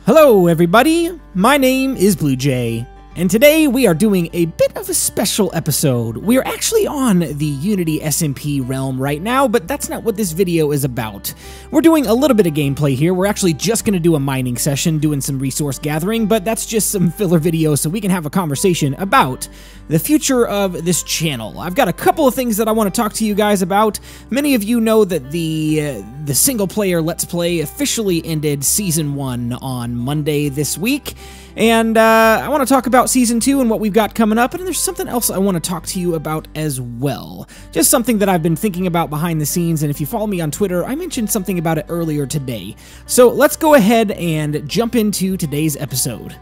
Hello everybody, my name is BluJay, and today we are doing a bit of a special episode. We are actually on the Unity SMP realm right now, but that's not what this video is about. We're doing a little bit of gameplay here. We're actually just going to do a mining session, doing some resource gathering, but that's just some filler video so we can have a conversation about the future of this channel. I've got a couple of things that I want to talk to you guys about. Many of you know that the single-player Let's Play officially ended Season 1 on Monday this week, and I want to talk about Season 2 and what we've got coming up, and there's something else I want to talk to you about as well. Just something that I've been thinking about behind the scenes, and if you follow me on Twitter, I mentioned something about it earlier today. So let's go ahead and jump into today's episode.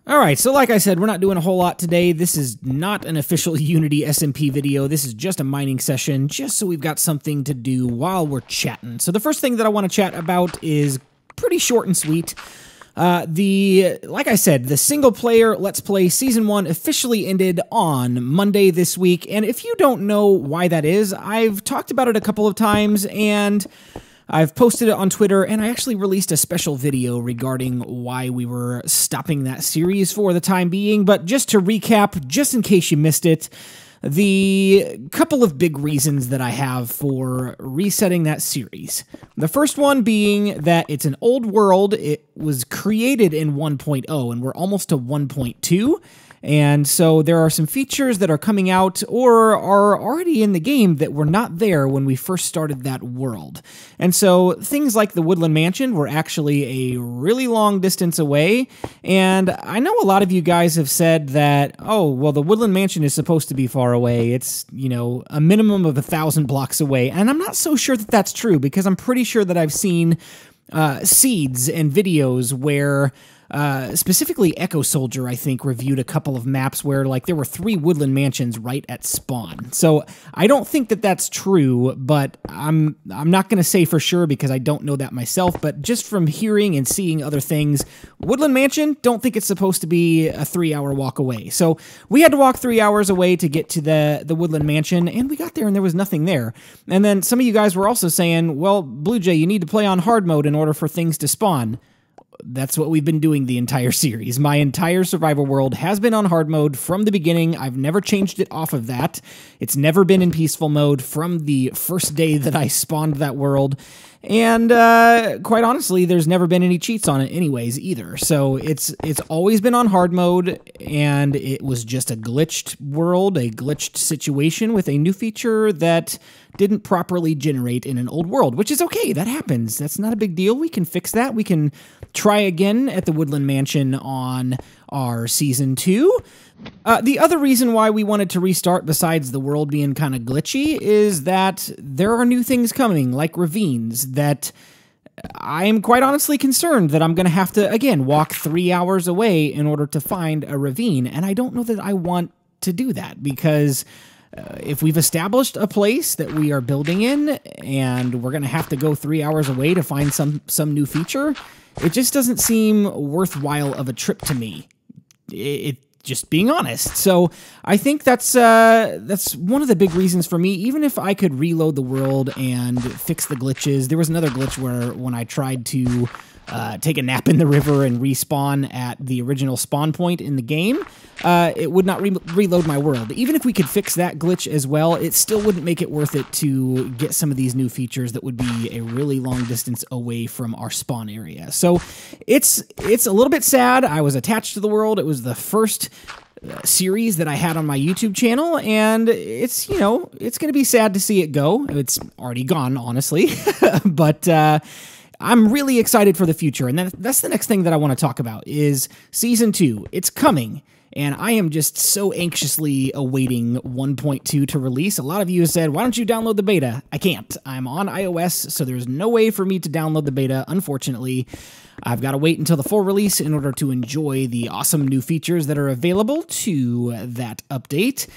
Alright, so like I said, we're not doing a whole lot today. This is not an official Unity SMP video. This is just a mining session, just so we've got something to do while we're chatting. So the first thing that I want to chat about is pretty short and sweet. Like I said, the single-player Let's Play Season 1 officially ended on Monday this week, and if you don't know why that is, I've talked about it a couple of times, and I've posted it on Twitter, and I actually released a special video regarding why we were stopping that series for the time being, but just to recap, just in case you missed it, the couple of big reasons that I have for resetting that series. The first one being that it's an old world. It was created in 1.0, and we're almost to 1.2. And so there are some features that are coming out or are already in the game that were not there when we first started that world. And so things like the Woodland Mansion were actually a really long distance away. And I know a lot of you guys have said that, oh, well, the Woodland Mansion is supposed to be far away. It's, you know, a minimum of 1,000 blocks away. And I'm not so sure that that's true, because I'm pretty sure that I've seen seeds and videos where specifically Echo Soldier, I think, reviewed a couple of maps where, like, there were 3 woodland mansions right at spawn. So I don't think that that's true, but I'm not going to say for sure because I don't know that myself, but just from hearing and seeing other things, Woodland Mansion, don't think it's supposed to be a 3-hour walk away. So we had to walk 3 hours away to get to the Woodland Mansion, and we got there and there was nothing there. And then some of you guys were also saying, well, BluJay, you need to play on hard mode in order for things to spawn. That's what we've been doing the entire series. My entire survival world has been on hard mode from the beginning. I've never changed it off of that. It's never been in peaceful mode from the first day that I spawned that world. And quite honestly, there's never been any cheats on it anyways either. So it's always been on hard mode, and it was just a glitched world, a glitched situation with a new feature that didn't properly generate in an old world, which is okay. That happens. That's not a big deal. We can fix that. We can try again at the Woodland Mansion on our Season 2. The other reason why we wanted to restart, besides the world being kind of glitchy, is that there are new things coming, like ravines, that I am quite honestly concerned that I'm going to have to, again, walk 3 hours away in order to find a ravine, and I don't know that I want to do that, because if we've established a place that we are building in, and we're going to have to go 3 hours away to find some new feature, it just doesn't seem worthwhile of a trip to me. Just being honest. So I think that's one of the big reasons for me. Even if I could reload the world and fix the glitches, there was another glitch where when I tried to take a nap in the river and respawn at the original spawn point in the game, it would not reload my world. Even if we could fix that glitch as well, it still wouldn't make it worth it to get some of these new features that would be a really long distance away from our spawn area. So it's a little bit sad. I was attached to the world. It was the first series that I had on my YouTube channel, and it's, you know, it's going to be sad to see it go. It's already gone, honestly, but I'm really excited for the future, and that's the next thing that I want to talk about is Season 2. It's coming, and I am just so anxiously awaiting 1.2 to release. A lot of you have said, why don't you download the beta? I can't. I'm on iOS, so there's no way for me to download the beta, unfortunately. I've got to wait until the full release in order to enjoy the awesome new features that are available to that update.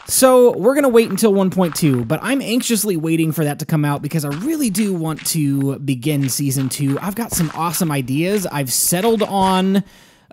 So we're going to wait until 1.2, but I'm anxiously waiting for that to come out because I really do want to begin Season 2. I've got some awesome ideas. I've settled on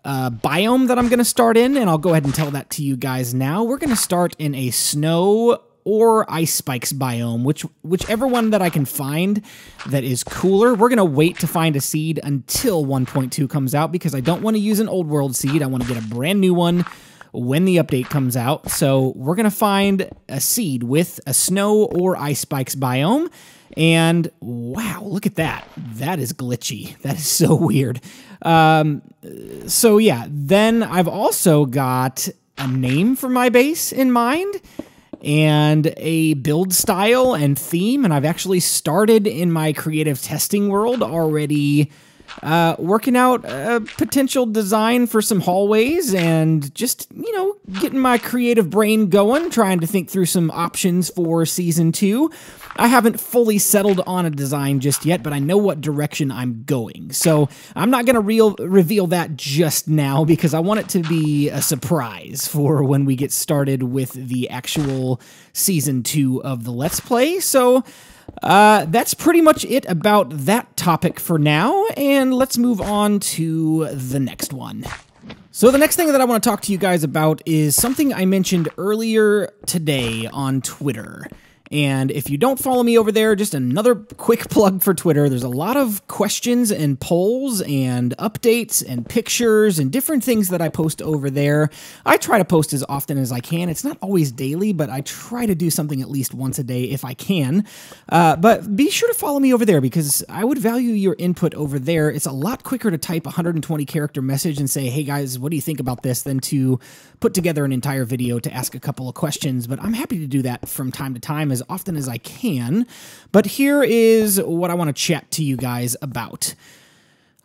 biome that I'm going to start in, and I'll go ahead and tell that to you guys now. We're going to start in a snow or ice spikes biome, whichever one that I can find that is cooler. We're going to wait to find a seed until 1.2 comes out because I don't want to use an old world seed. I want to get a brand new one when the update comes out. So we're going to find a seed with a snow or ice spikes biome. And wow, look at that. That is glitchy. That is so weird. So yeah, then I've also got a name for my base in mind and a build style and theme. And I've actually started in my creative testing world already working out a potential design for some hallways and just, you know, getting my creative brain going, trying to think through some options for Season 2. I haven't fully settled on a design just yet, but I know what direction I'm going. So I'm not going to reveal that just now because I want it to be a surprise for when we get started with the actual Season 2 of the Let's Play. So that's pretty much it about that topic for now, and let's move on to the next one. So the next thing that I want to talk to you guys about is something I mentioned earlier today on Twitter. And if you don't follow me over there, just another quick plug for Twitter. There's a lot of questions and polls and updates and pictures and different things that I post over there. I try to post as often as I can. It's not always daily, but I try to do something at least once a day if I can. But be sure to follow me over there because I would value your input over there. It's a lot quicker to type a 120-character message and say, hey guys, what do you think about this, than to put together an entire video to ask a couple of questions. But I'm happy to do that from time to time as often as I can. But here is what I want to chat to you guys about.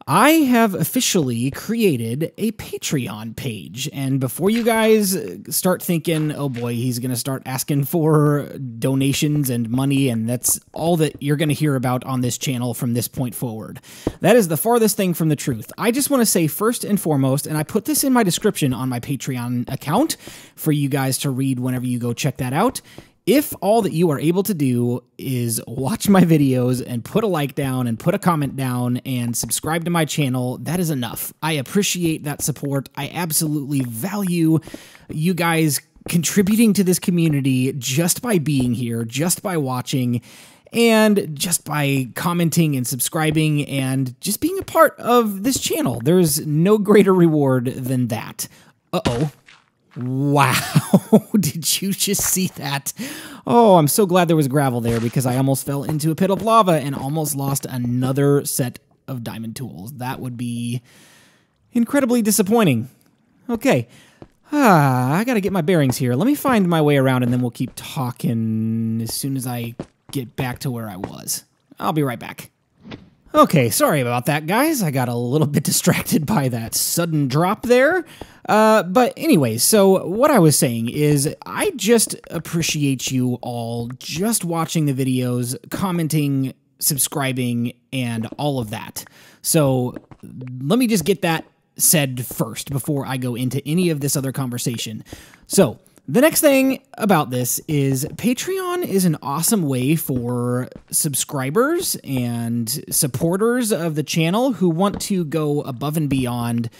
I have officially created a Patreon page, and before you guys start thinking, oh boy, he's going to start asking for donations and money, and that's all that you're going to hear about on this channel from this point forward. That is the farthest thing from the truth. I just want to say first and foremost, and I put this in my description on my Patreon account for you guys to read whenever you go check that out. If all that you are able to do is watch my videos and put a like down and put a comment down and subscribe to my channel, that is enough. I appreciate that support. I absolutely value you guys contributing to this community just by being here, just by watching, and just by commenting and subscribing and just being a part of this channel. There's no greater reward than that. Uh-oh. Wow, did you just see that? Oh, I'm so glad there was gravel there because I almost fell into a pit of lava and almost lost another set of diamond tools. That would be incredibly disappointing. Okay, I gotta get my bearings here. Let me find my way around and then we'll keep talking as soon as I get back to where I was. I'll be right back. Okay, sorry about that, guys. I got a little bit distracted by that sudden drop there. But anyways, so what I was saying is I just appreciate you all just watching the videos, commenting, subscribing, and all of that. So let me just get that said first before I go into any of this other conversation. So the next thing about this is Patreon is an awesome way for subscribers and supporters of the channel who want to go above and beyond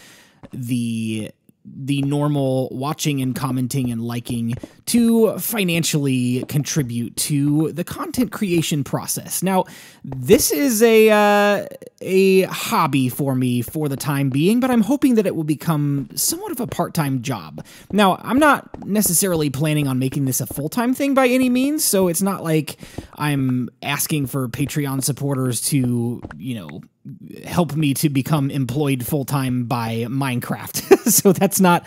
the normal watching and commenting and liking to financially contribute to the content creation process. Now, this is a hobby for me for the time being, but I'm hoping that it will become somewhat of a part-time job. Now, I'm not necessarily planning on making this a full-time thing by any means, so it's not like I'm asking for Patreon supporters to, you know, help me to become employed full-time by Minecraft. So that's not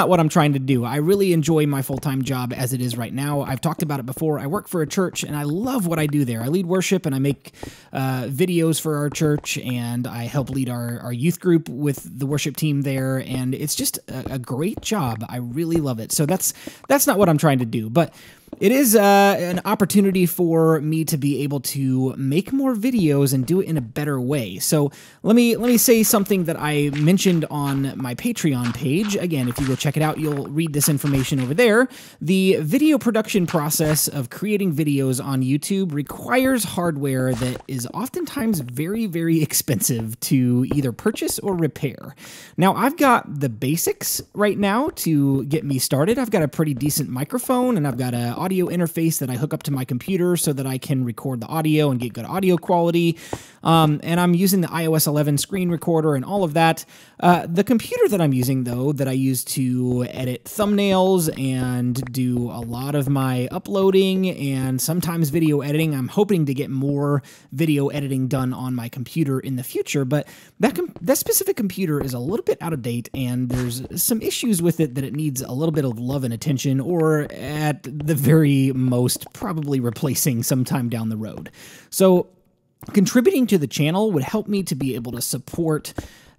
what I'm trying to do. I really enjoy my full-time job as it is right now. I've talked about it before. I work for a church and I love what I do there. I lead worship and I make videos for our church, and I help lead our youth group with the worship team there, and it's just a great job. I really love it. So that's not what I'm trying to do, but it is an opportunity for me to be able to make more videos and do it in a better way. So let me say something that I mentioned on my Patreon page. Again, if you go check it out, you'll read this information over there. The video production process of creating videos on YouTube requires hardware that is oftentimes very, very expensive to either purchase or repair. Now, I've got the basics right now to get me started. I've got a pretty decent microphone, and I've got an audio audio interface that I hook up to my computer so that I can record the audio and get good audio quality. And I'm using the iOS 11 screen recorder and all of that. The computer that I'm using, though, that I use to edit thumbnails and do a lot of my uploading and sometimes video editing, I'm hoping to get more video editing done on my computer in the future, but that specific computer is a little bit out of date, and there's some issues with it that it needs a little bit of love and attention, or at the very most, probably replacing sometime down the road. So contributing to the channel would help me to be able to support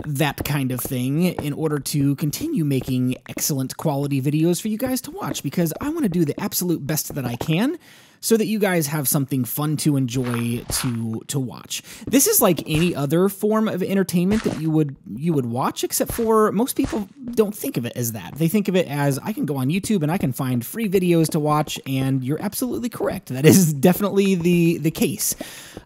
that kind of thing in order to continue making excellent quality videos for you guys to watch, because I want to do the absolute best that I can so that you guys have something fun to enjoy to watch. This is like any other form of entertainment that you would watch, except for most people don't think of it as that. They think of it as, I can go on YouTube and I can find free videos to watch, and you're absolutely correct. That is definitely the case.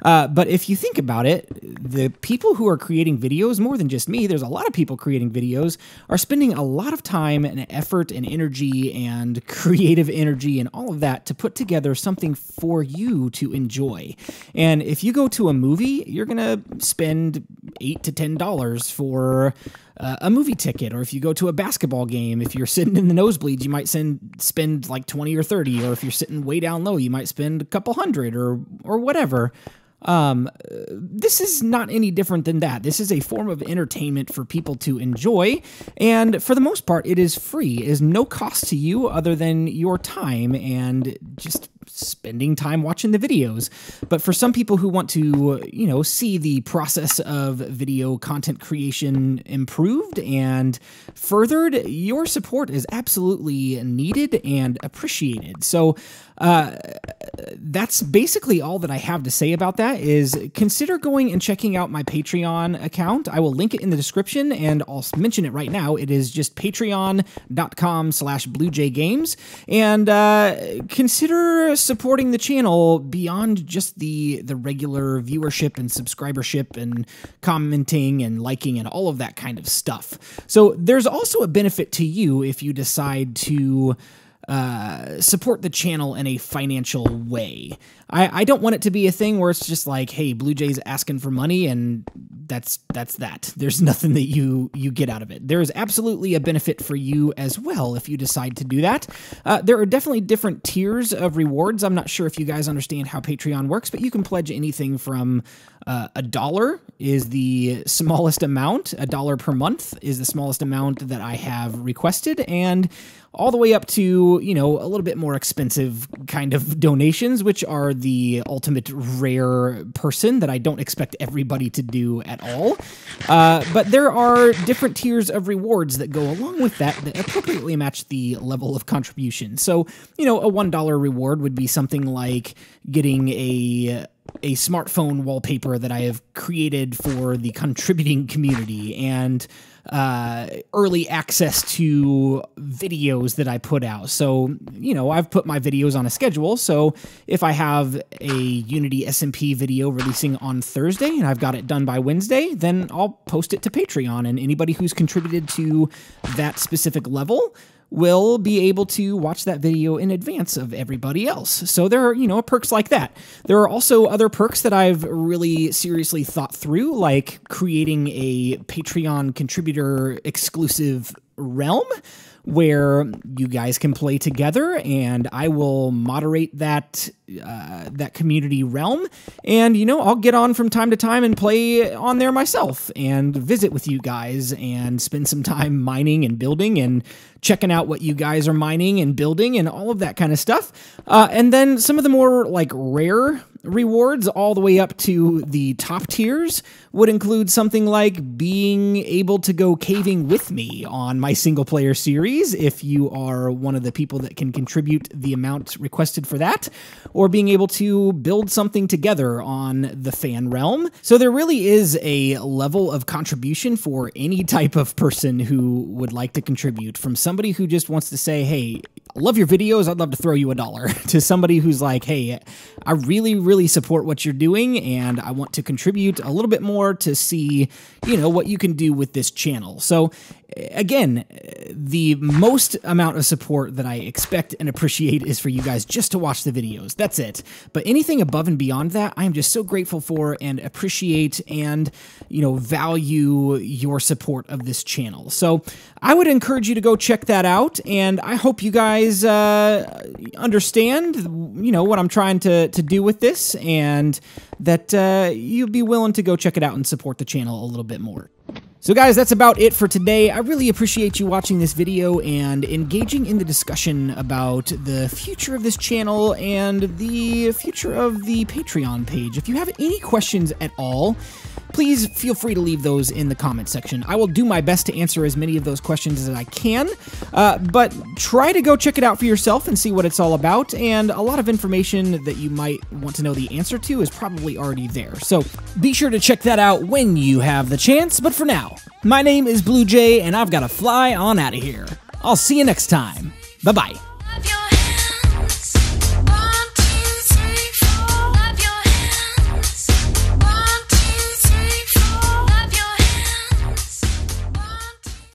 But if you think about it, the people who are creating videos, more than just me, there's a lot of people creating videos, are spending a lot of time and effort and energy and creative energy and all of that to put together something for you to enjoy. And if you go to a movie, you're gonna spend $8 to $10 for a movie ticket. Or if you go to a basketball game, if you're sitting in the nosebleeds, you might spend like 20 or 30. Or if you're sitting way down low, you might spend a couple hundred or whatever. This is not any different than that. This is a form of entertainment for people to enjoy, and for the most part, it is free. It is no cost to you other than your time and just spending time watching the videos. But for some people who want to, see the process of video content creation improved and furthered, your support is absolutely needed and appreciated. So that's basically all that I have to say about that. Is consider going and checking out my Patreon account. I will link it in the description, and I'll mention it right now. It is just patreon.com/BluJayGames, and consider supporting the channel beyond just the regular viewership and subscribership and commenting and liking and all of that kind of stuff. So there's also a benefit to you if you decide to support the channel in a financial way. I don't want it to be a thing where it's just like, hey, BluJay's asking for money and that's that. There's nothing that you get out of it. There is absolutely a benefit for you as well if you decide to do that. There are definitely different tiers of rewards. I'm not sure if you guys understand how Patreon works, but you can pledge anything from $1 is the smallest amount. $1 per month is the smallest amount that I have requested, and all the way up to, a little bit more expensive kind of donations, which are the ultimate rare person that I don't expect everybody to do at all. But there are different tiers of rewards that go along with that appropriately match the level of contribution. So, a $1 reward would be something like getting a smartphone wallpaper that I have created for the contributing community, and early access to videos that I put out. So, I've put my videos on a schedule. So if I have a Unity SMP video releasing on Thursday and I've got it done by Wednesday, then I'll post it to Patreon, and anybody who's contributed to that specific level will be able to watch that video in advance of everybody else. So there are, perks like that. There are also other perks that I've really seriously thought through, like creating a Patreon contributor exclusive realm where you guys can play together, and I will moderate that community realm, and I'll get on from time to time and play on there myself and visit with you guys and spend some time mining and building and checking out what you guys are mining and building and all of that kind of stuff. And then some of the more like rare rewards all the way up to the top tiers would include something like being able to go caving with me on my single player series if you are one of the people that can contribute the amount requested for that, or being able to build something together on the fan realm. So there really is a level of contribution for any type of person who would like to contribute, from somebody who just wants to say, hey, I love your videos, I'd love to throw you $1, to somebody who's like, hey, I really support what you're doing and I want to contribute a little bit more to see, what you can do with this channel. So Again, the most amount of support that I expect and appreciate is for you guys just to watch the videos. That's it. But anything above and beyond that, I am just so grateful for and appreciate and, value your support of this channel. So I would encourage you to go check that out, and I hope you guys understand, what I'm trying to do with this, and that you'll be willing to go check it out and support the channel a little bit more. So guys, that's about it for today. I really appreciate you watching this video and engaging in the discussion about the future of this channel and the future of the Patreon page. If you have any questions at all, please feel free to leave those in the comment section. I will do my best to answer as many of those questions as I can, but try to go check it out for yourself and see what it's all about, and a lot of information that you might want to know the answer to is probably already there. So be sure to check that out when you have the chance, but for now, my name is BluJay, and I've got to fly on out of here. I'll see you next time. Bye-bye.